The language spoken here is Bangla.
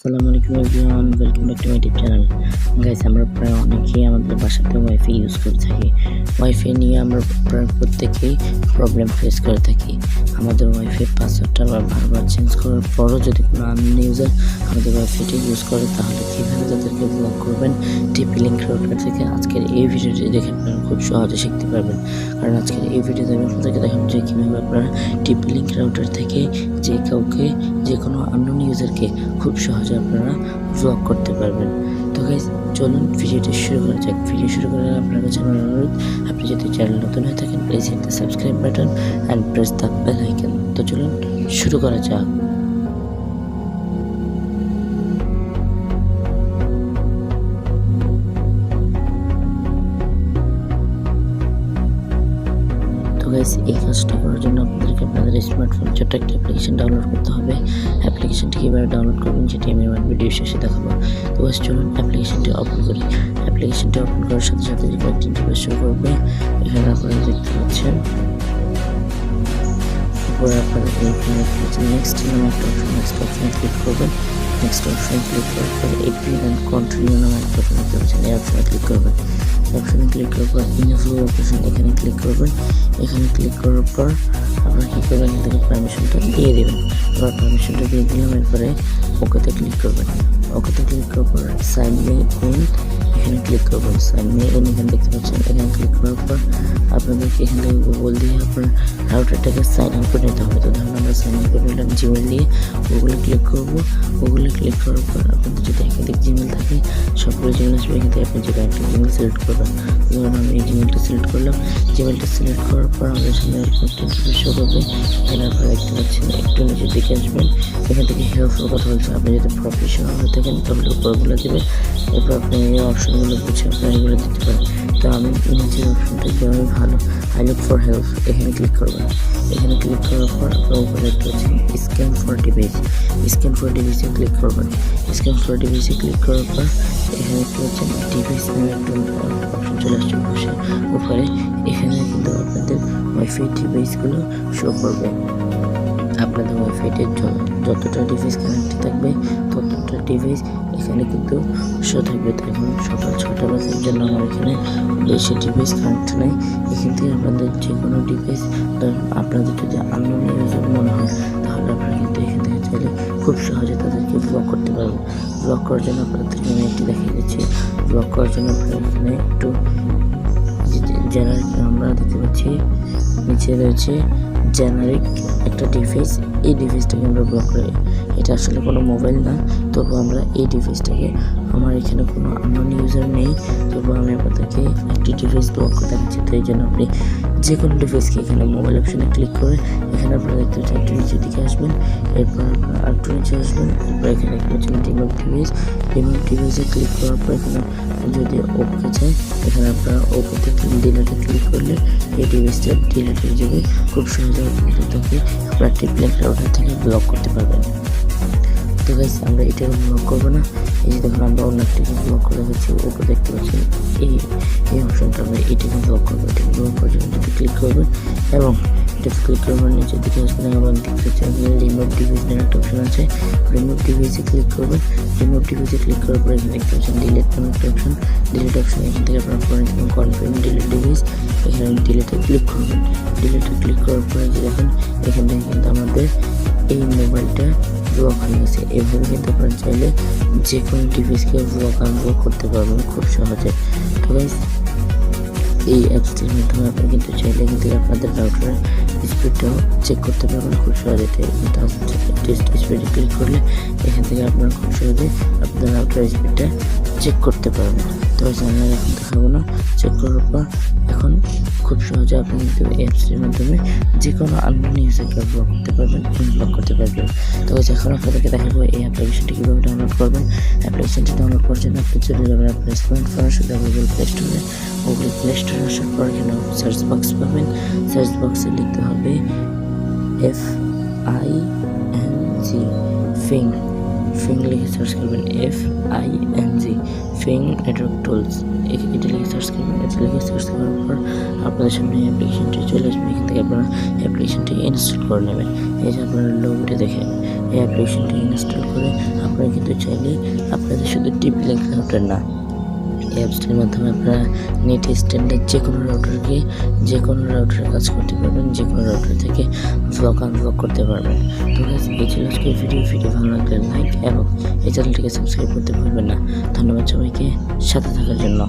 আসসালামু আলাইকুম everyone, welcome back to my YouTube channel. Guys, আমরা প্রায় অনেকেই আমাদের বাসাতে ওয়াইফাই ইউজ করে থাকি। ওয়াইফাই নিয়ে আমরা প্রায় প্রত্যেকেই প্রবলেম ফেস করে থাকি। আমাদের ওয়াইফাই পাসওয়ার্ডটা বারবার চেঞ্জ করার পরও যদি কোনো আননোন ইউজার আমাদের ওয়াইফাইটি ইউজ করে, তাহলে কীভাবে তাদেরকে ব্লক করবেন টিপি লিঙ্ক রাউটার থেকে আজকের এই ভিডিওটি দেখে আপনারা খুব সহজে শিখতে পারবেন। কারণ আজকের এই ভিডিওতে আমি আপনাদেরকে দেখাবো যে কীভাবে আপনারা টিপি লিঙ্ক রাউটার থেকে যে কাউকে, যে কোনো আননোন ইউজারকে খুব সহজে আপনারা ব্লক করতে পারবেন। তো গাইস, চলুন ভিডিওটি শুরু করা যাক। ভিডিও শুরু করার আগে আপনার কাছে আমার অনুরোধ, আপনি যদি চ্যানেল নতুন হয়ে থাকেন please hit the subscribe button and press the bell icon. তো চলুন শুরু করা যাক। এই কাজটা করার জন্য আপনাদেরকে আপনাদের স্মার্টফোন ছোট্ট একটা অ্যাপ্লিকেশন ডাউনলোড করতে হবে। অ্যাপ্লিকেশনটি কীভাবে ডাউনলোড করবেন সেটি আমি আমার ভিডিও শেষে দেখাবো। তো চলুন অ্যাপ্লিকেশনটি ওপেন করি। অ্যাপ্লিকেশনটি ওপেন করার সাথে সাথে কয়েকটি ইন্টারফেস শো করবে। এখানে আপনারা দেখতে পাচ্ছেন উপরে আপনারা এইখানে নেক্সট নামে একটা অপশন, নেক্সট অপশনে ক্লিক করবেন। নেক্সট অপশনে ক্লিক করার পরে এগ্রি অ্যান্ড কন্টিনিউ নামে একটা অপশন দেখতে পাচ্ছেন, এই অপশনে ক্লিক করবেন। অপশনে ক্লিক করার পর ইনফ্লো অপশন এখানে ক্লিক করবেন। এখানে ক্লিক করার পর আপনারা কী করবেন, এখানে পারমিশনটা দিয়ে দেবেন। এবার পারমিশনটা দিয়ে দিলাম, এরপরে ওকেতে ক্লিক করবেন। ওকেতে ক্লিক করার পর সাইন মে ইন এখানে ক্লিক করবেন। সাইন মে ইন এখানে দেখতে পাচ্ছেন, এখানে ক্লিক করার পর আপনাদেরকে এখান থেকে গুগল দিয়ে আপনার রাউটারটাকে সাইন ইন করে নিতে হবে। তো ধরুন আমরা সাইন ইন করে নিলাম জিমেল দিয়ে। গুগলে ক্লিক করবো। গুগলে ক্লিক করার পর আপনাদের যদি একাধিক জিমেল থাকে, সবগুলো জিমেল আসবে। এখান থেকে আপনি যে একটা জিমেল সিলেক্ট করবেন। ধরুন আমি এই জিমেলটা সিলেক্ট করলাম। জিমেলটা সিলেক্ট করার পর আমাদের সামনে একটা ইন্টারফেস শো করবে। এখানে আপনারা দেখতে পাচ্ছেন, একটু নিচের দিকে আসবেন। এখান থেকে হেল্পফুল কথা বলছে। আপনি যদি প্রফেশনাল হয়ে থাকেন তাহলে উপরগুলো দেবে। এরপর আপনি এই অপশনগুলো বুঝে আপনারা এগুলো দিতে পারেন। তো আমি নিচের অপশনটা কীভাবে ভালো, আই লুক ফর হেল্প এখানে ক্লিক করবেন। এখানে ক্লিক করার পর আপনার উপরে দেখতে পাচ্ছেন scan for device. Scan for ডিভাইসে ক্লিক করবেন। স্ক্যান ফর ডিভাইসে ক্লিক করার পর এখানে দেখতে পাচ্ছেন ডিভাইস নামে একটা অপশন চলে আসছে উপরে। এখানে কিন্তু আপনাদের ওয়াইফাই ডিভাইসগুলো শো করবে। আপনাদের ওয়াইফাইতে যতটা ডিভাইস কানেক্ট থাকবে ততটা ডিভাইস এখানে কিন্তু শো থাকবে। তো এখন সকাল 6টা বাজের জন্য আমার এখানে বেশি ডিভাইস কানেক্ট নেই। এখান থেকে আপনাদের যে কোনো ডিভাইস আপনাদের যদি আননোন ইউজার মনে হয়, তাহলে আপনারা কিন্তু এখান থেকে চাইলে খুব সহজে তাদেরকে ব্লক করতে পারবেন। ব্লক করার জন্য আপনাদেরকে আমি একটি দেখিয়ে দিচ্ছি। ব্লক করার জন্য আপনারা এখানে একটু জেনারিক আমরা দেখতে পাচ্ছি, নিচে রয়েছে জেনারিক একটা ডিভাইস। এই ডিভাইসটাকে আমরা ব্লক করি। এটা আসলে কোনো মোবাইল না, তবু আমরা এই ডিভাইসটাকে, আমার এখানে কোনো আননোন ইউজার নেই, তবু আমি আপনাদেরকে একটি ডিভাইস ব্লক করে দেখাচ্ছি। তো এই জন্য আপনি যে কোনো ডিভাইসকে এখানে মোবাইল অপশানে ক্লিক করে এখানে আপনারা দেখতে পাচ্ছেন একটু নিচের দিকে আসবেন। এরপর আপনারা আর একটু নিচে আসবেন। এরপর এখানে দেখতে পাচ্ছেন রিমুভ ডিভাইস। রিমুভ ডিভাইসে ক্লিক করার পর এখানে যদি ওকে চাই, এখানে আপনারা ওকেতে ডিলেটে ক্লিক করলে এই ডিভাইসটা ডিলেট হয়ে যাবে। খুব সহজে তাকে আপনারা টিপি লিঙ্ক রাউটার থেকে ব্লক করতে পারবেন। তো গাইস, আমরা এটাকে ব্লক করবো না। এই যে দেখুন আমরা অন্য একটিকে ব্লক করে রেখেছি। ওপরে দেখতে পাচ্ছি এই অপশনটা আমরা এটাকে ব্লক করবো। এটাকে ব্লক করার জন্য এটাতে ক্লিক করবেন এবং এটাতে ক্লিক করবেন। নিচের দিকে আসবেন, আবার দেখতে পাচ্ছেন রিমুভ ডিভাইস নামে একটা অপশন আছে। রিমুভ ডিভাইসে ক্লিক করবেন। রিমুভ ডিভাইসে ক্লিক করার পরে এখানে দেখতে পাচ্ছেন ডিলিট নামে একটা অপশন। ডিলিট অপশন এখান থেকে আপনারা করে নেবেন কনফার্ম ডিলিট ডিভাইস। এখানে ডিলিটে ক্লিক করবেন। ডিলিটে ক্লিক করার পরে যে দেখুন এখান থেকে কিন্তু আমাদের এই মোবাইলটা ব্লক হয়ে গেছে। এভাবে কিন্তু আপনারা চাইলে যে কোনো ডিভাইসকে ব্লক আনব্লক করতে পারবেন খুব সহজে। তো গাইস, এই অ্যাপসটির মাধ্যমে আপনি কিন্তু চাইলে কিন্তু আপনাদের রাউটারের স্পিডটাও চেক করতে পারবেন খুব সহজে। টেস্ট স্পিডে ক্লিক করলে এখান থেকে আপনারা খুব সহজে আপনাদের রাউটারের স্পিডটা চেক করতে পারবেন। তো আমি এখন দেখাবো না। চেক করার পর এখন খুব সহজে আপনি কিন্তু অ্যাপসটির মাধ্যমে যে কোনো আননোন ইউজারকে ব্লক করতে পারবেন, আনব্লক করতে পারবেন। তো এখন আপনাদেরকে দেখাবো এই অ্যাপ্লিকেশনটি কীভাবে ডাউনলোড করবেন। অ্যাপ্লিকেশনটি ডাউনলোড করার জন্য আপনি চলে যাবেন আপনার স্মার্টফোনে, শুধু গুগল প্লে স্টোরে। গুগল প্লে স্টোরে আসার পর এখানে সার্চ বক্স পাবেন। সার্চ বক্সে লিখতে হবে FING, ফিং। ফিং লিখে সার্চ করবেন, FING, ফিং নেটওয়ার্ক টুলস, এটা লিখে সার্চ করবেন। এটা লিখে সার্চ করার পর আপনাদের সামনে অ্যাপ্লিকেশনটি চলে আসবে। এখান থেকে আপনারা অ্যাপ্লিকেশনটি ইনস্টল করে নেবেন। এই যে আপনারা লোগোটি দেখেন, এই অ্যাপ্লিকেশনটি ইনস্টল করে আপনারা কিন্তু চাইলে আপনাদের শুধু টিপি লিঙ্ক রাউটার না, এই অ্যাপসটির মাধ্যমে আপনারা নেট স্ট্যান্ডার্ড যে কোনো রাউটারে কাজ করতে পারবেন, যে কোনো রাউটার থেকে ব্লক আনব্লক করতে পারবেন। তো গাইস, এই ছিল আজকের ভিডিও ভালো লাগলে লাইক এবং এই চ্যানেলটিকে সাবস্ক্রাইব করতে ভুলবেন না। ধন্যবাদ সবাইকে সাথে থাকার জন্য।